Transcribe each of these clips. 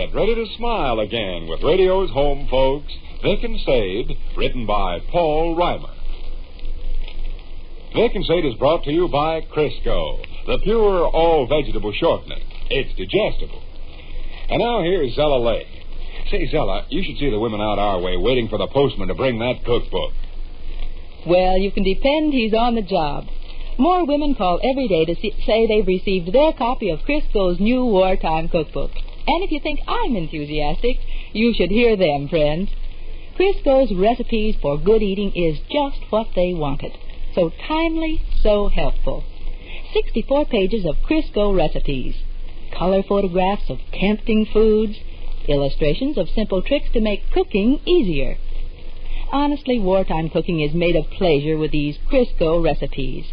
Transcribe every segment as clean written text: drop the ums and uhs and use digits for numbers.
Get ready to smile again with radio's home folks, Vic and Sade, written by Paul Reimer. Vic and Sade is brought to you by Crisco, the pure all-vegetable shortening. It's digestible. And now here's Zella Lake. Say, Zella, you should see the women out our way waiting for the postman to bring that cookbook. Well, you can depend he's on the job. More women call every day to say they've received their copy of Crisco's new wartime cookbook. And if you think I'm enthusiastic, you should hear them, friends. Crisco's recipes for good eating is just what they wanted. So timely, so helpful. 64 pages of Crisco recipes. Color photographs of tempting foods. Illustrations of simple tricks to make cooking easier. Honestly, wartime cooking is made of pleasure with these Crisco recipes.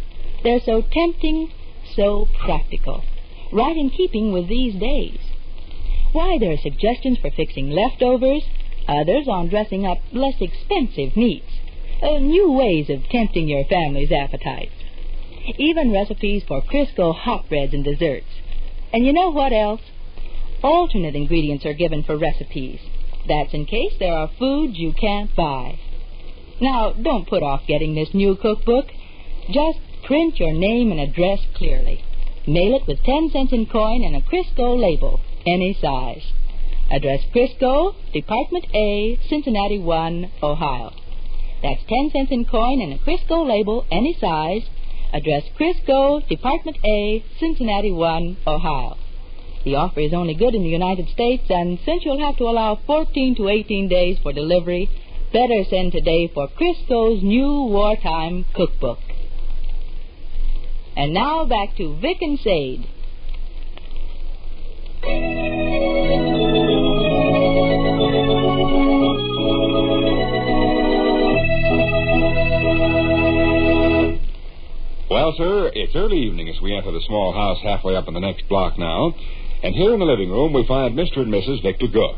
They're so tempting, so practical. Right in keeping with these days. Why, there are suggestions for fixing leftovers, others on dressing up less expensive meats, new ways of tempting your family's appetites. Even recipes for Crisco hot breads and desserts. And you know what else? Alternate ingredients are given for recipes. That's in case there are foods you can't buy. Now, don't put off getting this new cookbook. Just print your name and address clearly. Mail it with 10 cents in coin and a Crisco label, any size. Address Crisco, Department A, Cincinnati 1, Ohio. That's 10 cents in coin and a Crisco label, any size. Address Crisco, Department A, Cincinnati 1, Ohio. The offer is only good in the United States, and since you'll have to allow 14 to 18 days for delivery, better send today for Crisco's new wartime cookbook. And now back to Vic and Sade. Well, sir, it's early evening as we enter the small house halfway up in the next block now. And here in the living room we find Mr. and Mrs. Victor Gook.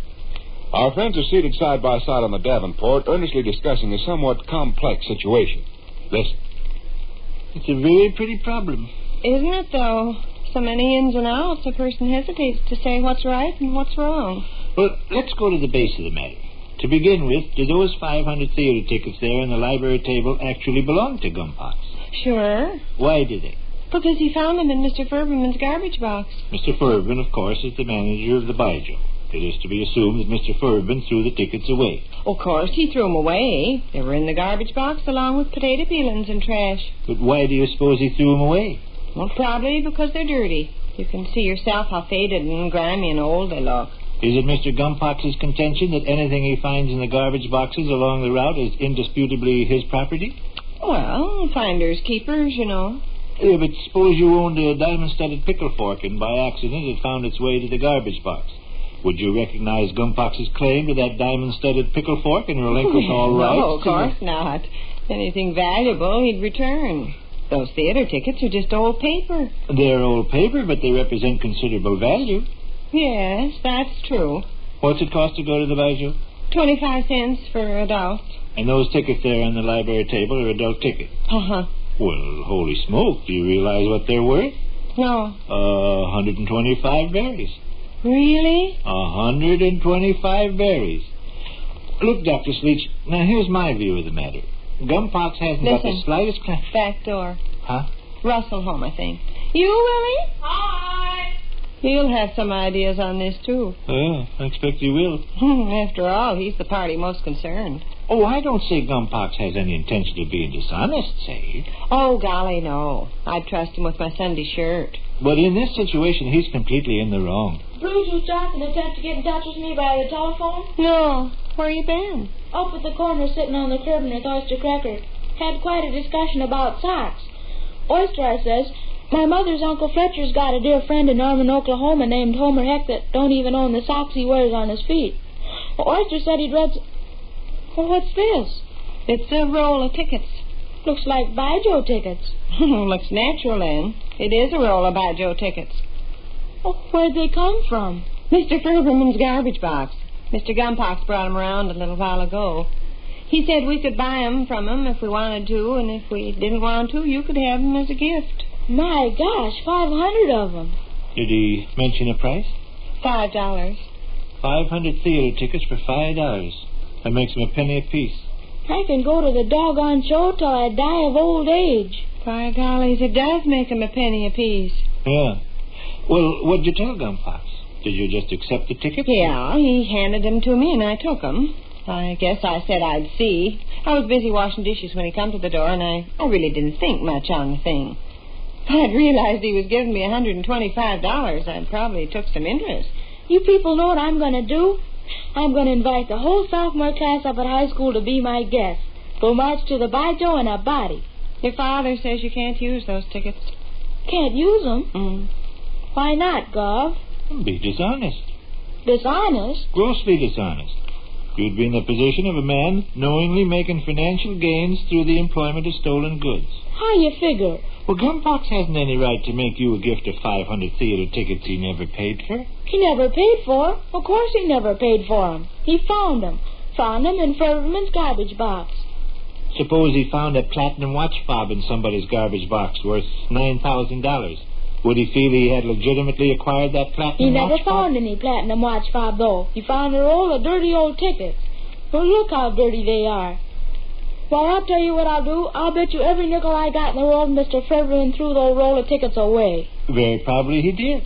Our friends are seated side by side on the Davenport, earnestly discussing a somewhat complex situation. Listen. It's a very pretty problem. Isn't it, though? So many ins and outs, a person hesitates to say what's right and what's wrong. Well, let's go to the base of the matter. To begin with, do those 500 theater tickets there on the library table actually belong to Gumpox? Sure. Why do they? Because he found them in Mr. Furberman's garbage box. Mr. Furban, of course, is the manager of the Bijou. It is to be assumed that Mr. Furban threw the tickets away. Of course, he threw them away. They were in the garbage box along with potato peelings and trash. But why do you suppose he threw them away? Well, probably because they're dirty. You can see yourself how faded and grimy and old they look. Is it Mr. Gumpox's contention that anything he finds in the garbage boxes along the route is indisputably his property? Well, finders keepers, you know. Yeah, but suppose you owned a diamond-studded pickle fork and by accident it found its way to the garbage box. Would you recognize Gumpox's claim to that diamond-studded pickle fork and relinquish all rights? No, of course not. Anything valuable he'd return. Those theater tickets are just old paper. They're old paper, but they represent considerable value. Yes, that's true. What's it cost to go to the Bijou? 25 cents for adults. And those tickets there on the library table are adult tickets? Uh-huh. Well, holy smoke, do you realize what they're worth? No. 125 berries. Really? 125 berries. Look, Dr. Sleech, now here's my view of the matter. Gumpox hasn't got the slightest claim. Back door. Huh? Russell home, I think. You, Willie? Hi. He'll have some ideas on this, too. Oh, I expect he will. After all, he's the party most concerned. Oh, I don't say Gumpox has any intention of being dishonest, Sade. Oh, golly, no. I'd trust him with my Sunday shirt. But in this situation, he's completely in the wrong. Bruce was trying to attempt to get in touch with me by the telephone. No. Where you been? Up at the corner, sitting on the curb near Oyster Cracker. Had quite a discussion about socks. Oyster, I says, my mother's Uncle Fletcher's got a dear friend in Norman, Oklahoma named Homer Heck that don't even own the socks he wears on his feet. Oyster said he'd read... Well, what's this? It's a roll of tickets. Looks like Bijou tickets. Looks natural, then. It is a roll of Bijou tickets. Oh, where'd they come from? Mr. Furberman's garbage box. Mr. Gumpox brought 'em around a little while ago. He said we could buy 'em from him if we wanted to, and if we didn't want to, you could have 'em as a gift. My gosh, 500 of them. Did he mention a price? $5. 500 theater tickets for $5. That makes them a penny apiece. I can go to the doggone show till I die of old age. By gollies, it does make 'em a penny apiece. Yeah. Well, what'd you tell Gumpax? Did you just accept the tickets? Yeah, he handed them to me and I took them. I guess I said I'd see. I was busy washing dishes when he come to the door, and I really didn't think much on the thing. If I'd realized he was giving me $125, I'd probably took some interest. You people know what I'm going to do? I'm going to invite the whole sophomore class up at high school to be my guest. We'll march to the Bijou in a body. Your father says you can't use those tickets. Can't use them? Why not, Gov? Be dishonest. Dishonest? Grossly dishonest. You'd be in the position of a man knowingly making financial gains through the employment of stolen goods. How you figure? Well, Gumpax hasn't any right to make you a gift of 500 theater tickets he never paid for. He never paid for 'em. Of course he never paid for 'em. He found 'em. Found 'em in Furman's garbage box. Suppose he found a platinum watch fob in somebody's garbage box worth $9,000. Would he feel he had legitimately acquired that platinum He never watch fob? found any platinum watch fob, though. He found a roll of dirty old tickets. Well, look how dirty they are. Well, I'll tell you what I'll do. I'll bet you every nickel I got in the world Mr. Frederick threw those roll of tickets away. Very probably he did.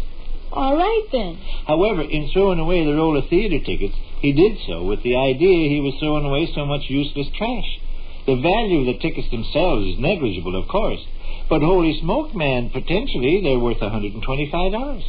All right, then. However, in throwing away the roll of theater tickets, he did so with the idea he was throwing away so much useless trash. The value of the tickets themselves is negligible, of course. But holy smoke, man, potentially they're worth $125.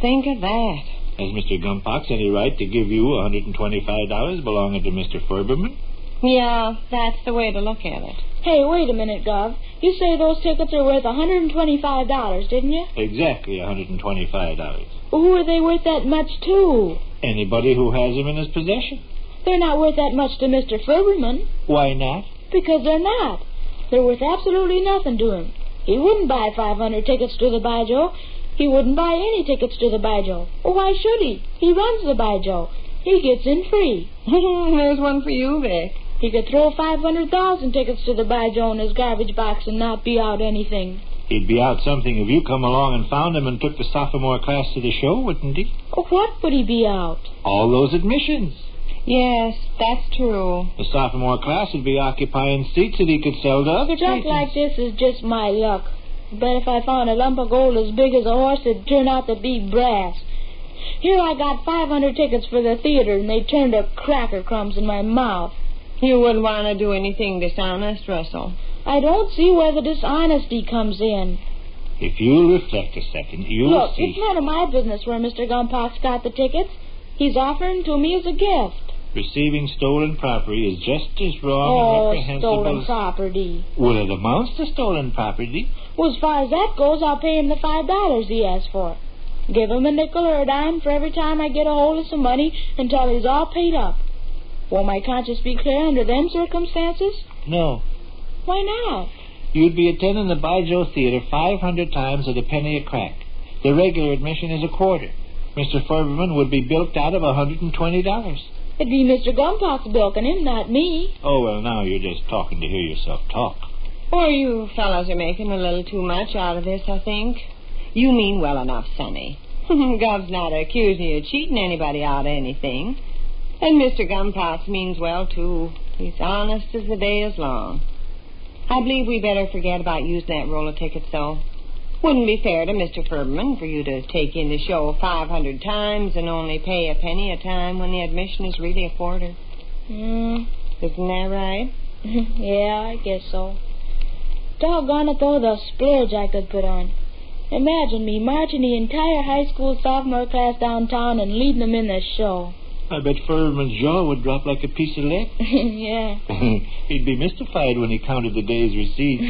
Think of that. Has Mr. Gumpax any right to give you $125 belonging to Mr. Furberman? Yeah, that's the way to look at it. Hey, wait a minute, Gov. You say those tickets are worth $125, didn't you? Exactly $125. Well, who are they worth that much to? Anybody who has them in his possession. They're not worth that much to Mr. Furberman. Why not? Because they're not. They're worth absolutely nothing to him. He wouldn't buy 500 tickets to the Bijou. He wouldn't buy any tickets to the Bijou. Well, why should he? He runs the Bijou. He gets in free. There's one for you, Vic. He could throw 500,000 tickets to the Bijou in his garbage box and not be out anything. He'd be out something if you come along and found him and took the sophomore class to the show, wouldn't he? Oh, what would he be out? All those admissions. Yes, that's true. The sophomore class would be occupying seats that he could sell to other Stuff patrons. like this is just my luck. But if I found a lump of gold as big as a horse, it'd turn out to be brass. Here I got 500 tickets for the theater, and they turned to cracker crumbs in my mouth. You wouldn't want to do anything dishonest, Russell. I don't see where the dishonesty comes in. If you'll reflect a second, you'll Look, see. it's none of my business where Mr. Gumpax got the tickets. He's offering to me as a gift. Receiving stolen property is just as wrong and Oh, reprehensible. stolen property. Well, it amounts to stolen property. Well, as far as that goes, I'll pay him the $5 he asked for. Give him a nickel or a dime for every time I get a hold of some money until he's all paid up. Won't my conscience be clear under them circumstances? No. Why not? You'd be attending the Bijou Theater 500 times at a penny a crack. The regular admission is a quarter. Mr. Furberman would be bilked out of $120. It'd be Mr. Gumpax bilking him, not me. Oh, well, now you're just talking to hear yourself talk. Or you fellows are making a little too much out of this, I think. You mean well enough, Sonny. Gov's not accusing you of cheating anybody out of anything. And Mr. Gumpax means well, too. He's honest as the day is long. I believe we better forget about using that roll of tickets, though. Wouldn't be fair to Mr. Furberman for you to take in the show 500 times and only pay a penny a time when the admission is really a quarter. Isn't that right? Yeah, I guess so. Doggone it, though, the splurge I could put on. Imagine me marching the entire high school sophomore class downtown and leading them in the show. I bet Furberman's jaw would drop like a piece of lead. Yeah. He'd be mystified when he counted the days received.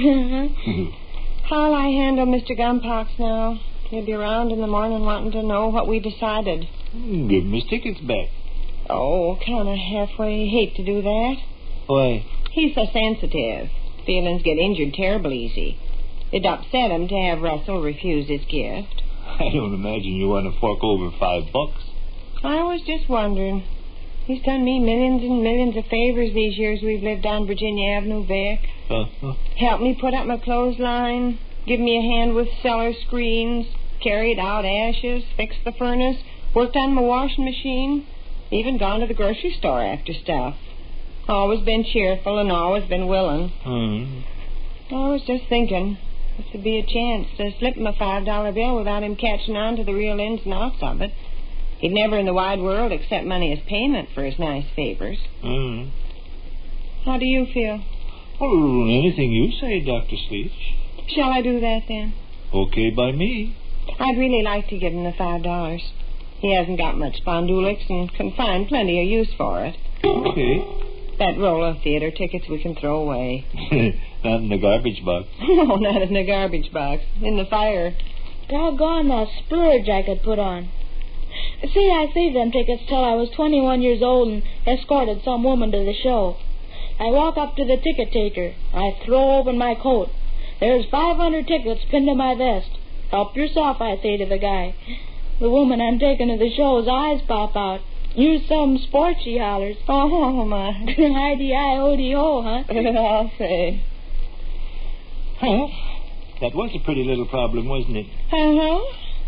How'll I handle Mr. Gumpax now? He'll be around in the morning wanting to know what we decided. Give him his tickets back. Oh, kind of halfway hate to do that. Why? He's so sensitive. Feelings get injured terrible easy. It'd upset him to have Russell refuse his gift. I don't imagine you want to fork over $5. I was just wondering. He's done me millions and millions of favors these years we've lived on Virginia Avenue, Vic. Helped me put up my clothesline, give me a hand with cellar screens, carried out ashes, fixed the furnace, worked on my washing machine. Even gone to the grocery store after stuff. Always been cheerful and always been willing. I was just thinking, this would be a chance to slip him a $5 bill without him catching on to the real ins and outs of it. He'd never in the wide world accept money as payment for his nice favors. How do you feel? Oh, anything you say, Dr. Sleech. Shall I do that, then? Okay by me. I'd really like to give him the $5. He hasn't got much spondulix and can find plenty of use for it. Okay. That roll of theater tickets we can throw away. Not in the garbage box. No, not in the garbage box. In the fire. Doggone the splurge I could put on. See, I saved them tickets till I was 21 years old and escorted some woman to the show. I walk up to the ticket taker. I throw open my coat. There's 500 tickets pinned to my vest. Help yourself, I say to the guy. The woman I'm taking to the show's eyes pop out. You're some sport, she hollers. Oh, my. Hi-de-I-O-de-ho, huh? I'll say. Huh? That was a pretty little problem, wasn't it?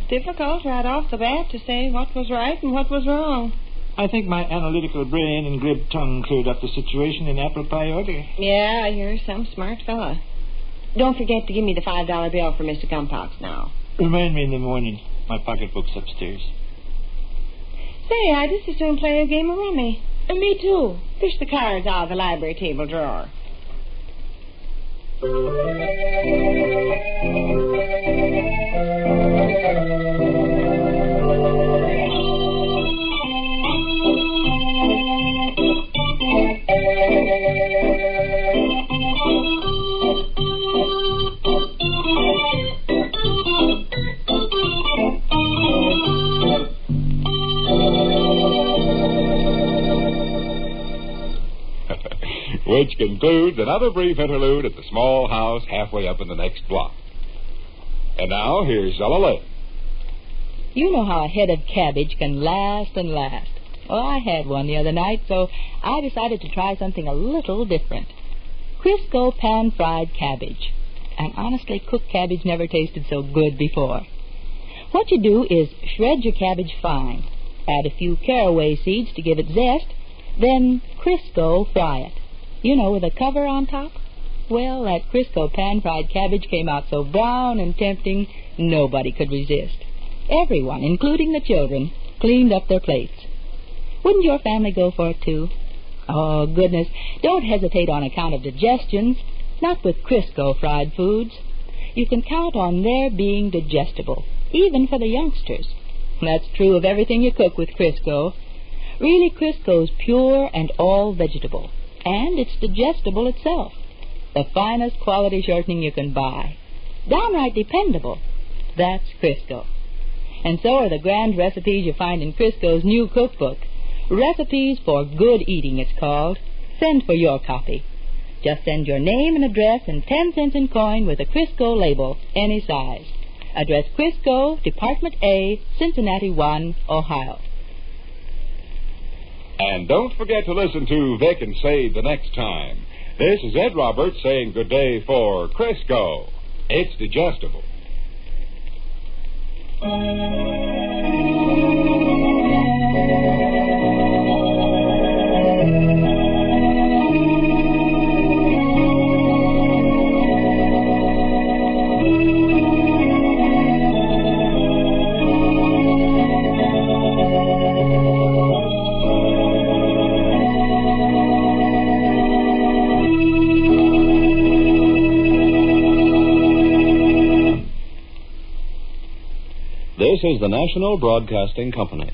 Difficult right off the bat to say what was right and what was wrong. I think my analytical brain and glib tongue cleared up the situation in apple pie order. Yeah, you're some smart fella. Don't forget to give me the $5 bill for Mr. Gumpox now. Remind me in the morning. My pocketbook's upstairs. Say, I just as soon play a game of rummy. And me too. Fish the cards out of the library table drawer. Which concludes another brief interlude at the small house halfway up in the next block. And now, here's Zella Lynn. You know how a head of cabbage can last and last. Well, I had one the other night, so I decided to try something a little different. Crisco pan-fried cabbage. And honestly, cooked cabbage never tasted so good before. What you do is shred your cabbage fine, add a few caraway seeds to give it zest, then Crisco fry it. You know, with a cover on top? Well, that Crisco pan-fried cabbage came out so brown and tempting, nobody could resist. Everyone, including the children, cleaned up their plates. Wouldn't your family go for it, too? Oh, goodness, don't hesitate on account of digestions. Not with Crisco fried foods. You can count on their being digestible, even for the youngsters. That's true of everything you cook with Crisco. Really, Crisco's pure and all vegetable. And it's digestible itself. The finest quality shortening you can buy. Downright dependable. That's Crisco. And so are the grand recipes you find in Crisco's new cookbook. Recipes for Good Eating, it's called. Send for your copy. Just send your name and address and 10 cents in coin with a Crisco label, any size. Address Crisco, Department A, Cincinnati 1, Ohio. And don't forget to listen to Vic and Sade the next time. This is Ed Roberts saying good day for Crisco. It's digestible. This is the National Broadcasting Company.